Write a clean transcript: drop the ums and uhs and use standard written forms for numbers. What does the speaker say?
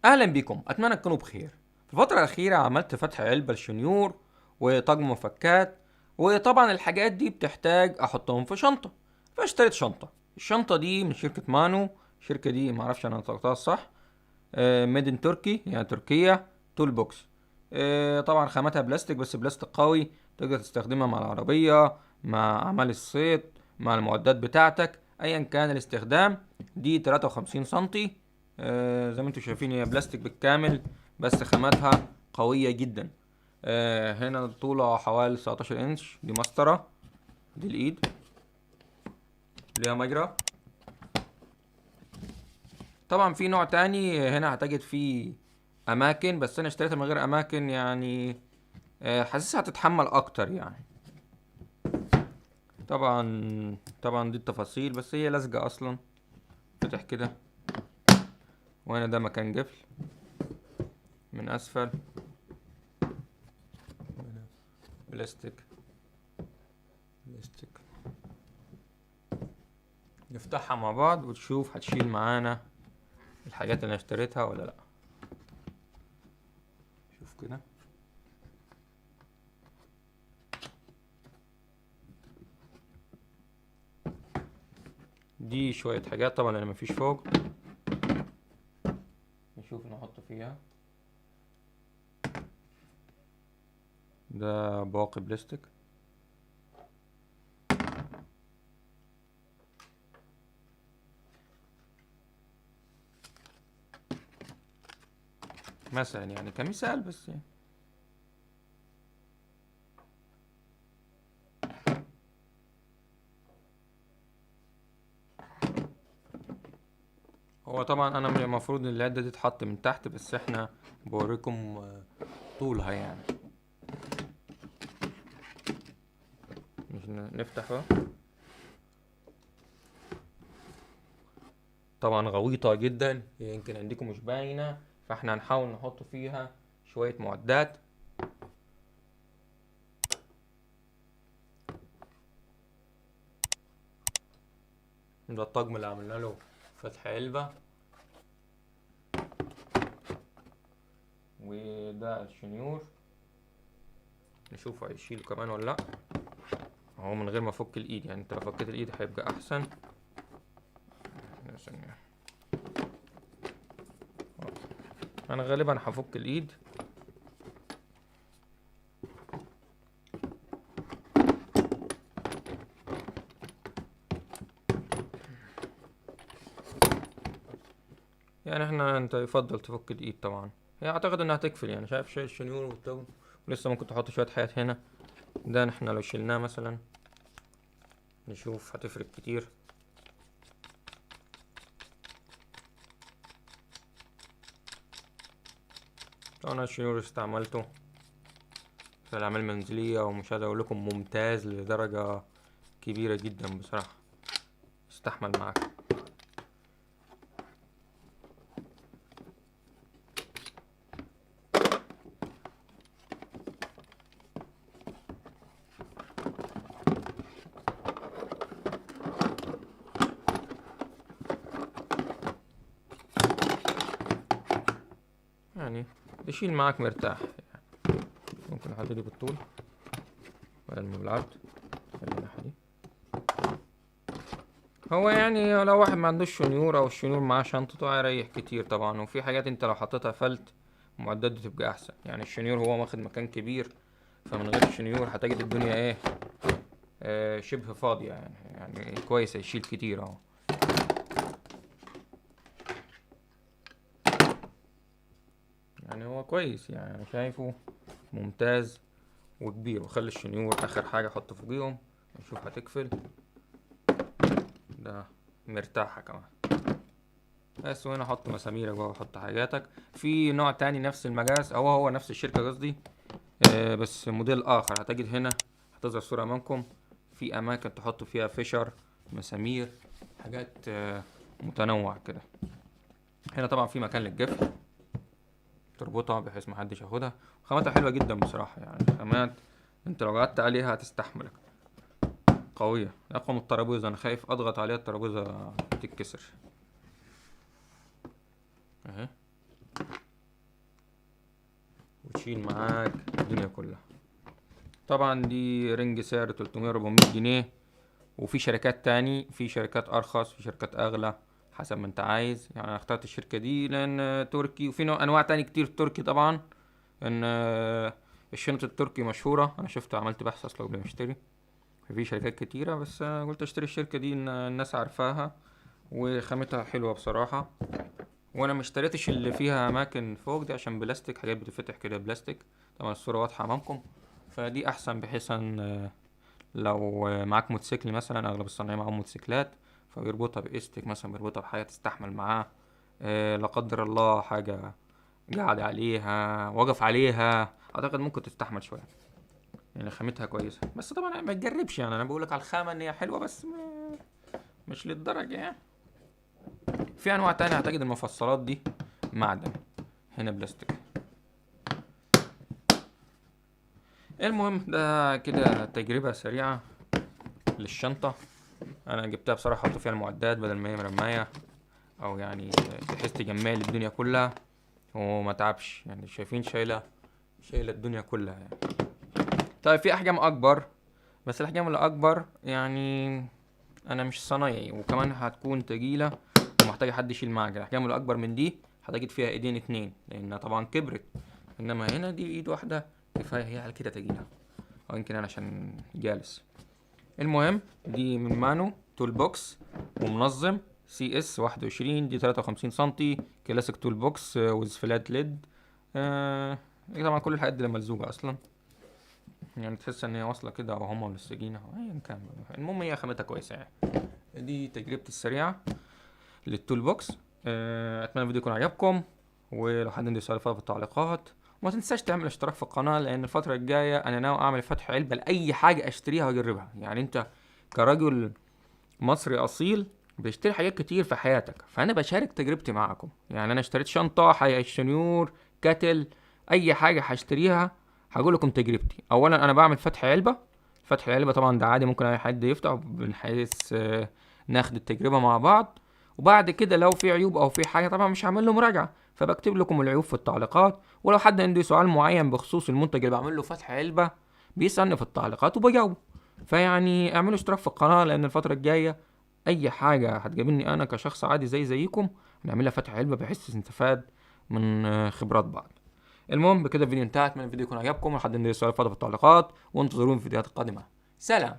اهلا بكم، اتمنى تكونوا بخير. في الفتره الاخيره عملت فتح علبه للشنيور وطقم مفكات، وطبعا الحاجات دي بتحتاج احطهم في شنطه. فاشتريت شنطه. الشنطه دي من شركه مانو. الشركه دي معرفش انا نطقتها صح. ميد ان تركي، يعني تركيا. تول بوكس. طبعا خامتها بلاستيك، بس بلاستيك قوي. تقدر تستخدمها مع العربيه، مع اعمال الصيد، مع المعدات بتاعتك، ايا كان الاستخدام. دي 53 سنتي. زي ما انتم شايفين هي بلاستيك بالكامل، بس خاماتها قوية جدا. هنا طولها حوالي 19 انش. دي مسطرة. دي الايد ليها مجرى. طبعا في نوع تاني هنا هتجد فيه اماكن، بس انا اشتريتها من غير اماكن يعني. حاسسها هتتحمل اكتر يعني. طبعا دي التفاصيل، بس هي لازقة اصلا. فتح كده، وهنا ده مكان قفل من اسفل. بلاستيك بلاستيك. نفتحها مع بعض وتشوف هتشيل معانا الحاجات اللي انا اشتريتها ولا لا. شوف كده. دي شوية حاجات طبعا اللي مفيش فوق. نشوف نحط فيها. ده باقي بلاستيك. مثلا يعني كمثال بس يعني. هو طبعا انا المفروض ان العدة دي تتحط من تحت، بس احنا بوريكم طولها يعني. مش نفتح بقى. طبعا غويطة جدا، هي يمكن عندكم مش باينة، فاحنا هنحاول نحط فيها شوية معدات. ده الطقم اللي عملنا له فتح علبة. وده الشنيور. نشوف هيشيله كمان ولا لا. اهو من غير ما افك الايد، يعني انت لو فكيت الايد هيبقى احسن. ثانية. انا غالبا هفك الايد. يعني انت يفضل تفك الايد طبعا. هي اعتقد انها تكفل، يعني شايف شايل الشنيور والتوب، ولسه ممكن تحط شوية حاجات هنا. ده احنا لو شلناه مثلا نشوف هتفرق كتير. انا الشنيور استعملته في الاعمال المنزلية، ومش هقدر اقول لكم ممتاز لدرجة كبيرة جدا بصراحة. استحمل معاك. يعني تشيل معاك مرتاح يعني. ممكن احط دي بالطول بدل ما بالعرض. خلي الناحية دي. هو يعني لو واحد ما عندوش شنيور، او الشنيور معاه شنطته، هيريح كتير طبعا. وفي حاجات انت لو حطيتها فلت المعدات دي تبقى احسن. يعني الشنيور هو واخد مكان كبير، فمن غير الشنيور هتجد الدنيا ايه، شبه فاضية يعني كويس هيشيل كتير اهو. يعني هو كويس، يعني انا شايفه ممتاز وكبير. وخلي الشنيور اخر حاجة احطه فوقيهم. نشوف هتكفل. ده مرتاحة كمان. بس وهنا احط مساميرك بقى واحط حاجاتك. في نوع تاني نفس المقاس، او هو نفس الشركة قصدي، بس موديل اخر. هتجد هنا هتظهر صورة امامكم، في اماكن تحط فيها فيشر، مسامير، حاجات متنوع كده. هنا طبعا في مكان للجفن، تربطها بحيث محدش ياخدها. خاماتها حلوة جدا بصراحة، يعني خامات انت لو قعدت عليها هتستحملك. قوية اقوى من الترابيزة. انا خايف اضغط عليها الترابيزة تتكسر. اهي. تشيل معاك الدنيا كلها. طبعا دي رنج سعر 300 400 جنيه، وفي شركات تاني، في شركات ارخص، في شركات اغلى، حسب ما انت عايز. يعني انا اخترت الشركة دي لان تركي، وفي انواع تاني كتير تركي طبعا. ان الشنط التركي مشهورة، انا شفت عملت بحث اصلا قبل ما اشتري. في شركات كتيرة، بس قلت اشتري الشركة دي ان الناس عارفاها وخامتها حلوة بصراحة. وانا مشتريتش اللي فيها اماكن فوق دي عشان بلاستيك، حاجات بتفتح كده بلاستيك. طبعا الصورة واضحة امامكم. فدي احسن، بحيث ان لو معاك موتوسيكل مثلا، اغلب الصناعية معاهم موتوسيكلات، فبيربطها باستك مثلا، بيربطها بحاجة تستحمل معاه. لا قدر الله حاجة قاعد عليها، وقف عليها، اعتقد ممكن تستحمل شوية. يعني خامتها كويسة، بس طبعا ما تجربش. يعني انا بقولك على الخامة ان هي حلوة، بس مش للدرجة يعني. في انواع تانية، اعتقد المفصلات دي معدن، هنا بلاستيك. المهم ده كده تجربة سريعة للشنطة. انا جبتها بصراحة، حط فيها المعدات بدل ما هي مرمية، او يعني بحيث تجمع لي الدنيا كلها وما تعبش. يعني شايفين شايلة الدنيا كلها يعني. طيب في احجام اكبر، بس الاحجام الاكبر يعني انا مش صنايعي، وكمان هتكون تقيلة ومحتاجة حد يشيل معاك. الاحجام الاكبر من دي هتجد فيها ايدين اتنين، لانها طبعا كبرت. انما هنا دي ايد واحدة كفاية، هي على كده تقيلة، او يمكن انا عشان جالس. المهم دي من مانو تول بوكس، ومنظم CS 21، دي 53 سنتي، كلاسيك تول بوكس ويز فلات ليد. طبعا كل الحاجات دي ملزوقة اصلا، يعني تحس ان هي واصلة كده او هما ملصقينها او ايا كان. المهم هي خامتها كويسة يعني. دي تجربتي السريعة للتول بوكس. اتمنى الفيديو يكون عجبكم، ولو حد عنده سؤال فضل في التعليقات. وما تنساش تعمل اشتراك في القناة، لان الفترة الجاية انا ناوي اعمل فتح علبة لاي حاجة اشتريها واجربها. يعني انت كرجل مصري اصيل بيشتري حاجات كتير في حياتك، فانا بشارك تجربتي معاكم. يعني انا اشتريت شنطة، حقيقة الشنيور، كاتل، اي حاجة هشتريها هقول لكم تجربتي. اولا انا بعمل فتح علبة. فتح العلبة طبعا ده عادي، ممكن اي حد يفتح، بنحيث ناخد التجربة مع بعض. وبعد كده لو في عيوب او في حاجة، طبعا مش هعمل له مراجعة، فبكتب لكم العيوب في التعليقات. ولو حد عنده سؤال معين بخصوص المنتج اللي بعمل له فتح علبة، بيسألني في التعليقات وبجاوبه. فيعني اعملوا اشتراك في القناة، لان الفترة الجاية اي حاجة هتقابلني انا كشخص عادي زيكم هنعملها فتح علبة، بحيث نستفاد من خبرات بعض. المهم بكده الفيديو انتهى. اتمنى الفيديو يكون عجبكم. لو حد عنده سؤال فاضي في التعليقات، وانتظروني في الفيديوهات القادمة. سلام.